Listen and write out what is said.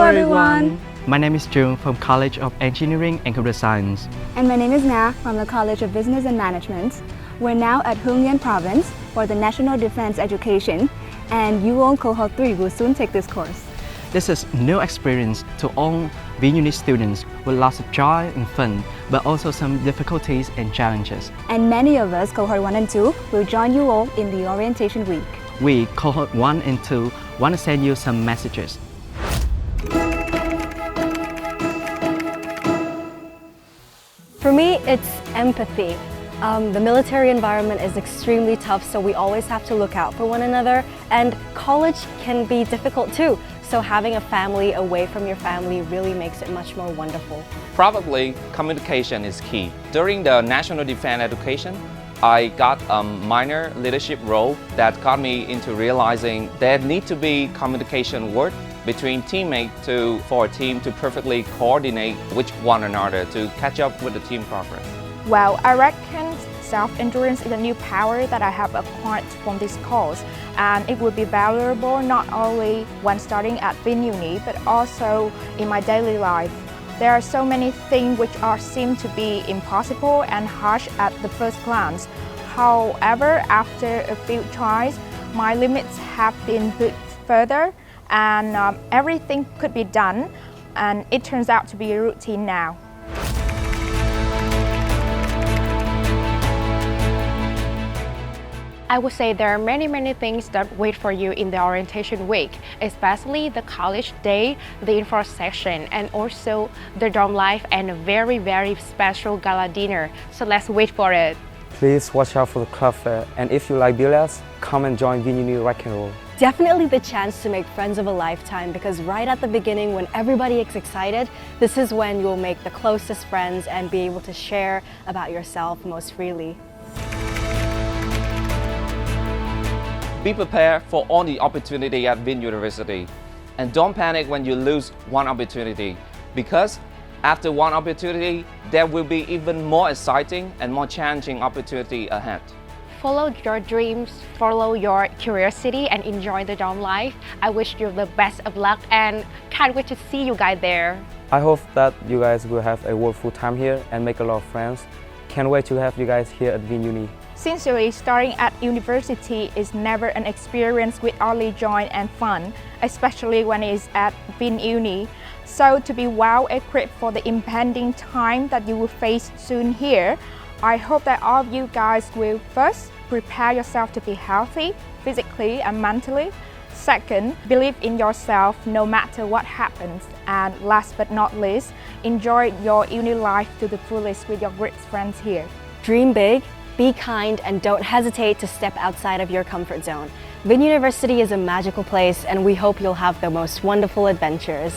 everyone! My name is Jung from College of Engineering and Computer Science. And my name is Na from the College of Business and Management. We're now at Hưng Province for the National Defense Education, and you all Cohort 3 will soon take this course. This is new experience to all VinUni students with lots of joy and fun, but also some difficulties and challenges. And many of us, Cohort 1 and 2, will join you all in the orientation week. We, Cohort 1 and 2, want to send you some messages. For me, it's empathy. The military environment is extremely tough, so we always have to look out for one another, and college can be difficult too. So having a family away from your family really makes it much more wonderful. Probably communication is key. During the National Defense Education, I got a minor leadership role that got me into realizing there need to be communication work between teammates for a team to perfectly coordinate with one another to catch up with the team progress. Well, I reckon self-endurance is a new power that I have acquired from this course, and it will be valuable not only when studying at VinUni, but also in my daily life. There are so many things which seem to be impossible and harsh at the first glance. However, after a few tries, my limits have been put further, and everything could be done, and it turns out to be a routine now. I would say there are many things that wait for you in the orientation week, especially the college day, the info section, and also the dorm life and a very special gala dinner. So let's wait for it. Please watch out for the club fair, and if you like billiards, come and join VinUni Rock and Roll. Definitely the chance to make friends of a lifetime, because right at the beginning when everybody is excited, this is when you'll make the closest friends and be able to share about yourself most freely. Be prepared for all the opportunity at VinUniversity, and don't panic when you lose one opportunity, because after one opportunity, there will be even more exciting and more challenging opportunity ahead. Follow your dreams, follow your curiosity, and enjoy the dorm life. I wish you the best of luck and can't wait to see you guys there. I hope that you guys will have a wonderful time here and make a lot of friends. Can't wait to have you guys here at VinUni. Sincerely, starting at university is never an experience with only joy and fun, especially when it is at VinUni. So to be well equipped for the impending time that you will face soon here, I hope that all of you guys will first prepare yourself to be healthy, physically and mentally. Second, believe in yourself no matter what happens. And last but not least, enjoy your uni life to the fullest with your great friends here. Dream big, be kind, and don't hesitate to step outside of your comfort zone. VinUniversity is a magical place, and we hope you'll have the most wonderful adventures.